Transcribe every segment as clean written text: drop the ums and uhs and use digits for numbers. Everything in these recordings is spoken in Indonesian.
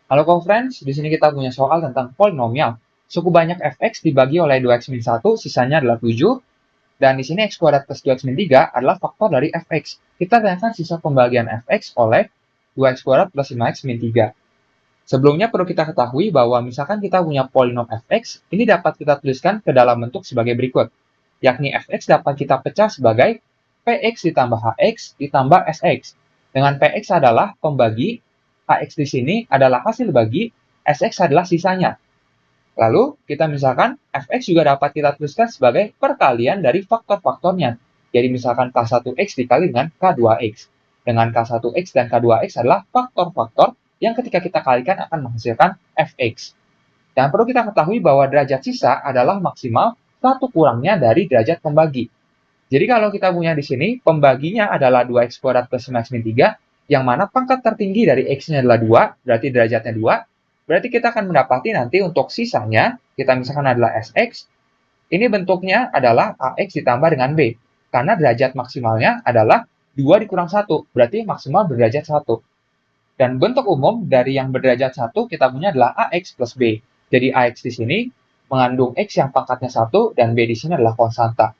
Halo co-friends, di sini kita punya soal tentang polinomial. Suku banyak fx dibagi oleh 2x-1, sisanya adalah 7. Dan di sini x kuadrat plus 2x-3 adalah faktor dari fx. Kita tanyakan sisa pembagian fx oleh 2x kuadrat plus 5x-3. Sebelumnya perlu kita ketahui bahwa misalkan kita punya polinom fx, ini dapat kita tuliskan ke dalam bentuk sebagai berikut. Yakni fx dapat kita pecah sebagai px ditambah hx ditambah sx. Dengan px adalah pembagi, hx di sini adalah hasil bagi, sx adalah sisanya. Lalu kita misalkan fx juga dapat kita tuliskan sebagai perkalian dari faktor-faktornya. Jadi misalkan k1x dikali dengan k2x. Dengan k1x dan k2x adalah faktor-faktor yang ketika kita kalikan akan menghasilkan fx. Dan perlu kita ketahui bahwa derajat sisa adalah maksimal 1 kurangnya dari derajat pembagi. Jadi kalau kita punya di sini, pembaginya adalah 2x kuadrat plus 5x-3, yang mana pangkat tertinggi dari x-nya adalah 2, berarti derajatnya 2. Berarti kita akan mendapati nanti untuk sisanya, kita misalkan adalah sx, ini bentuknya adalah ax ditambah dengan b. Karena derajat maksimalnya adalah 2 dikurang 1, berarti maksimal berderajat 1. Dan bentuk umum dari yang berderajat 1 kita punya adalah ax plus b. Jadi ax di sini mengandung x yang pangkatnya 1 dan b di sini adalah konstanta.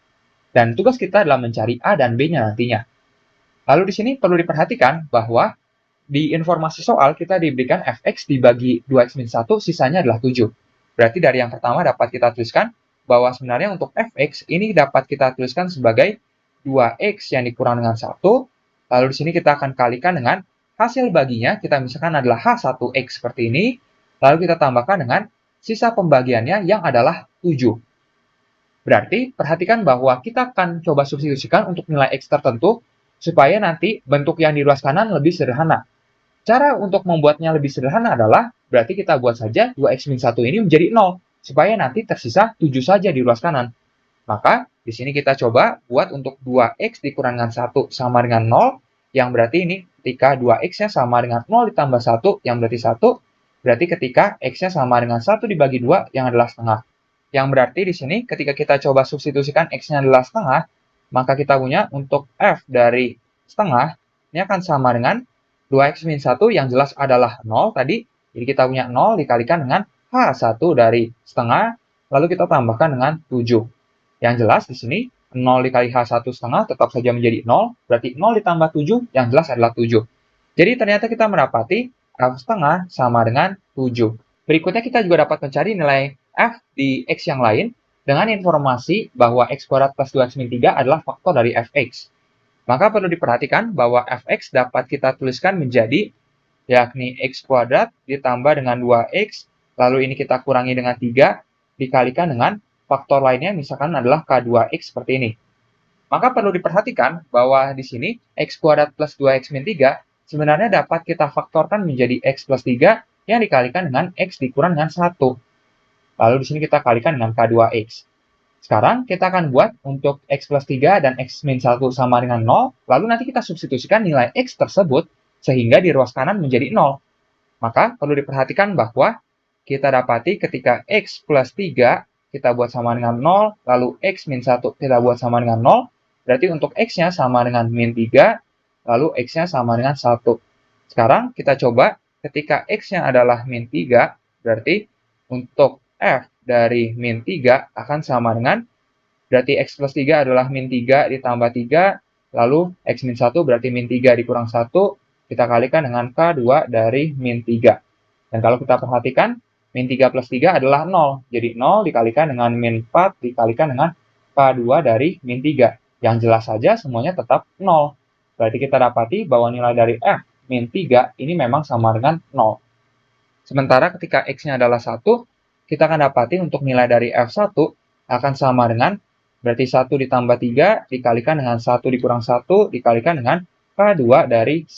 Dan tugas kita adalah mencari A dan B-nya nantinya. Lalu di sini perlu diperhatikan bahwa di informasi soal kita diberikan fx dibagi 2x-1, sisanya adalah 7. Berarti dari yang pertama dapat kita tuliskan bahwa sebenarnya untuk fx ini dapat kita tuliskan sebagai 2x yang dikurang dengan 1. Lalu di sini kita akan kalikan dengan hasil baginya, kita misalkan adalah h1x seperti ini. Lalu kita tambahkan dengan sisa pembagiannya yang adalah 7. Berarti, perhatikan bahwa kita akan coba substitusikan untuk nilai X tertentu, supaya nanti bentuk yang di ruas kanan lebih sederhana. Cara untuk membuatnya lebih sederhana adalah, berarti kita buat saja 2x-1 ini menjadi 0, supaya nanti tersisa 7 saja di ruas kanan. Maka, di sini kita coba buat untuk 2x dikurang dengan 1 sama dengan 0, yang berarti ini ketika 2x-nya sama dengan 0 ditambah 1, yang berarti 1, berarti ketika x-nya sama dengan 1 dibagi 2, yang adalah setengah. Yang berarti di sini ketika kita coba substitusikan x-nya adalah setengah, maka kita punya untuk f dari setengah, ini akan sama dengan 2x-1 yang jelas adalah 0 tadi. Jadi kita punya 0 dikalikan dengan h1 dari setengah, lalu kita tambahkan dengan 7. Yang jelas di sini 0 dikali h1 setengah tetap saja menjadi 0, berarti 0 ditambah 7 yang jelas adalah 7. Jadi ternyata kita mendapati f setengah sama dengan 7. Berikutnya kita juga dapat mencari nilai f di x yang lain dengan informasi bahwa x kuadrat plus 2x-3 adalah faktor dari fx. Maka perlu diperhatikan bahwa fx dapat kita tuliskan menjadi yakni x kuadrat ditambah dengan 2x, lalu ini kita kurangi dengan 3, dikalikan dengan faktor lainnya misalkan adalah k2x seperti ini. Maka perlu diperhatikan bahwa di sini x kuadrat plus 2x-3 sebenarnya dapat kita faktorkan menjadi x plus 3 yang dikalikan dengan x dikurang dengan 1. Lalu di sini kita kalikan dengan k2x. Sekarang kita akan buat untuk x plus 3 dan x-1 sama dengan 0, lalu nanti kita substitusikan nilai x tersebut sehingga di ruas kanan menjadi 0. Maka perlu diperhatikan bahwa kita dapati ketika x plus 3 kita buat sama dengan 0, lalu x-1 kita buat sama dengan 0, berarti untuk x-nya sama dengan min 3, lalu x-nya sama dengan 1. Sekarang kita coba ketika x-nya adalah min 3, berarti untuk f dari min 3 akan sama dengan, berarti x plus 3 adalah min 3 ditambah 3, lalu x min 1 berarti min 3 dikurang 1, kita kalikan dengan k2 dari min 3. Dan kalau kita perhatikan, min 3 plus 3 adalah 0. Jadi 0 dikalikan dengan min 4 dikalikan dengan k2 dari min 3. Yang jelas saja semuanya tetap 0. Berarti kita dapati bahwa nilai dari f min 3 ini memang sama dengan 0. Sementara ketika x-nya adalah 1, kita akan dapati untuk nilai dari f1 akan sama dengan, berarti 1 ditambah 3 dikalikan dengan 1 dikurang 1 dikalikan dengan k2 dari 1.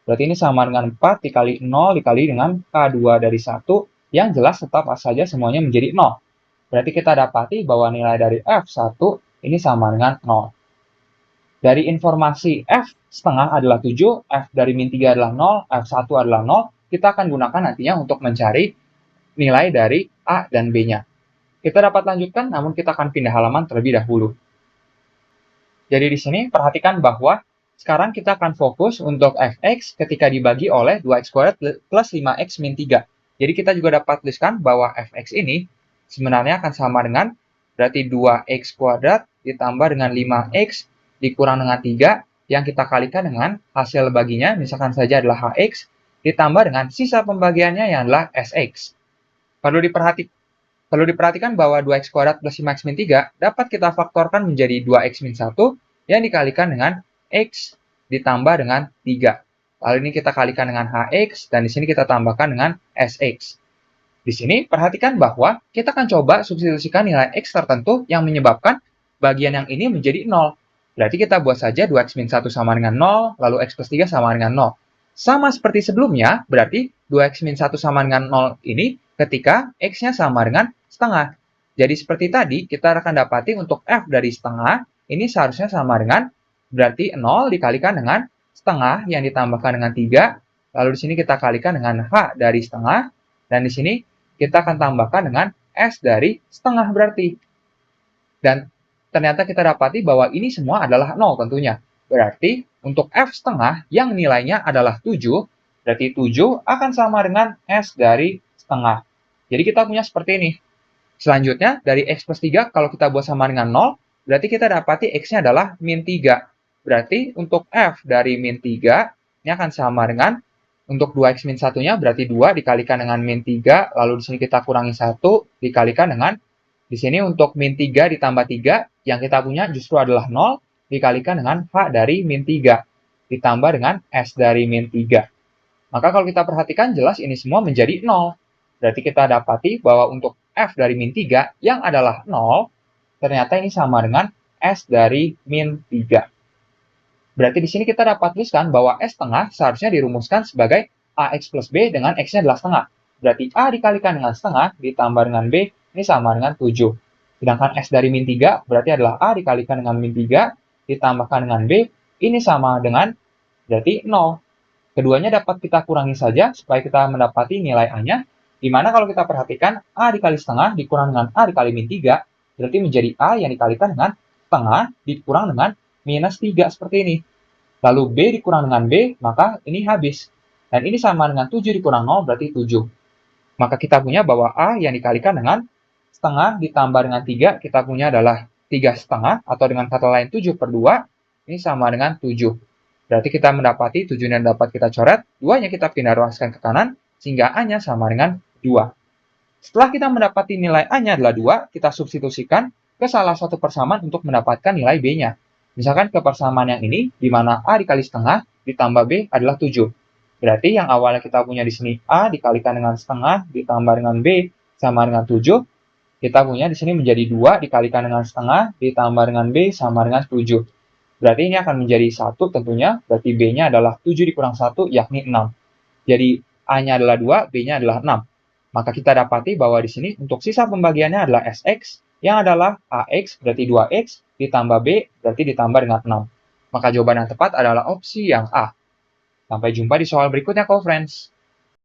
Berarti ini sama dengan 4 dikali 0 dikali dengan k2 dari 1, yang jelas tetap saja semuanya menjadi 0. Berarti kita dapati bahwa nilai dari f1 ini sama dengan 0. Dari informasi f setengah adalah 7, f dari min 3 adalah 0, f1 adalah 0, kita akan gunakan nantinya untuk mencari nilai dari A dan B-nya. Kita dapat lanjutkan, namun kita akan pindah halaman terlebih dahulu. Jadi di sini perhatikan bahwa sekarang kita akan fokus untuk fx ketika dibagi oleh 2x kuadrat plus 5x min 3. Jadi kita juga dapat tuliskan bahwa fx ini sebenarnya akan sama dengan berarti 2x kuadrat ditambah dengan 5x dikurang dengan 3 yang kita kalikan dengan hasil baginya misalkan saja adalah hx ditambah dengan sisa pembagiannya yang adalah sx. Perlu diperhatikan bahwa 2x kuadrat plus 5x min 3 dapat kita faktorkan menjadi 2x min 1 yang dikalikan dengan x ditambah dengan 3. Lalu ini kita kalikan dengan hx dan di sini kita tambahkan dengan sx. Di sini perhatikan bahwa kita akan coba substitusikan nilai x tertentu yang menyebabkan bagian yang ini menjadi 0. Berarti kita buat saja 2x min 1 sama dengan 0, lalu x plus 3 sama dengan 0. Sama seperti sebelumnya, berarti 2x min 1 sama dengan 0 ini ketika x-nya sama dengan setengah. Jadi seperti tadi, kita akan dapati untuk f dari setengah, ini seharusnya sama dengan berarti 0 dikalikan dengan setengah yang ditambahkan dengan 3, lalu di sini kita kalikan dengan h dari setengah, dan di sini kita akan tambahkan dengan s dari setengah berarti. Dan ternyata kita dapati bahwa ini semua adalah 0 tentunya. Berarti untuk f setengah yang nilainya adalah 7, berarti 7 akan sama dengan s dari setengah. Jadi kita punya seperti ini. Selanjutnya, dari x plus 3, kalau kita buat sama dengan 0, berarti kita dapati x-nya adalah min 3. Berarti untuk f dari min 3, ini akan sama dengan, untuk 2x min 1-nya berarti 2 dikalikan dengan min 3, lalu di sini kita kurangi 1, dikalikan dengan, di sini untuk min 3 ditambah 3, yang kita punya justru adalah 0, dikalikan dengan h dari min 3, ditambah dengan s dari min 3. Maka kalau kita perhatikan jelas ini semua menjadi 0. Berarti kita dapati bahwa untuk f dari min 3 yang adalah 0, ternyata ini sama dengan s dari min 3. Berarti di sini kita dapat tuliskan bahwa s setengah seharusnya dirumuskan sebagai ax plus b dengan x-nya adalah setengah. Berarti a dikalikan dengan setengah ditambah dengan b, ini sama dengan 7. Sedangkan s dari min 3 berarti adalah a dikalikan dengan min 3 ditambahkan dengan b, ini sama dengan berarti 0. Keduanya dapat kita kurangi saja supaya kita mendapati nilai a-nya. Dimana kalau kita perhatikan a dikali setengah dikurang dengan a dikali min 3, berarti menjadi a yang dikalikan dengan setengah dikurang dengan minus 3 seperti ini. Lalu b dikurang dengan b, maka ini habis. Dan ini sama dengan 7 dikurang 0, berarti 7. Maka kita punya bahwa a yang dikalikan dengan setengah ditambah dengan 3, kita punya adalah 3 setengah, atau dengan kata lain 7 per 2, ini sama dengan 7. Berarti kita mendapati 7 yang dapat kita coret, 2-nya kita pindah ruaskan ke kanan, sehingga a-nya sama dengan 2. Setelah kita mendapati nilai a-nya adalah 2, kita substitusikan ke salah satu persamaan untuk mendapatkan nilai b-nya. Misalkan ke persamaan yang ini, di mana a dikali setengah ditambah b adalah 7. Berarti yang awalnya kita punya di sini a dikalikan dengan setengah ditambah dengan b sama dengan 7. Kita punya di sini menjadi 2 dikalikan dengan setengah ditambah dengan b sama dengan 7. Berarti ini akan menjadi 1 tentunya, berarti b-nya adalah 7 dikurang 1 yakni 6. Jadi a-nya adalah 2, b-nya adalah 6. Maka kita dapati bahwa di sini untuk sisa pembagiannya adalah sx, yang adalah ax berarti 2x, ditambah b berarti ditambah dengan 6. Maka jawaban yang tepat adalah opsi yang A. Sampai jumpa di soal berikutnya, co-friends.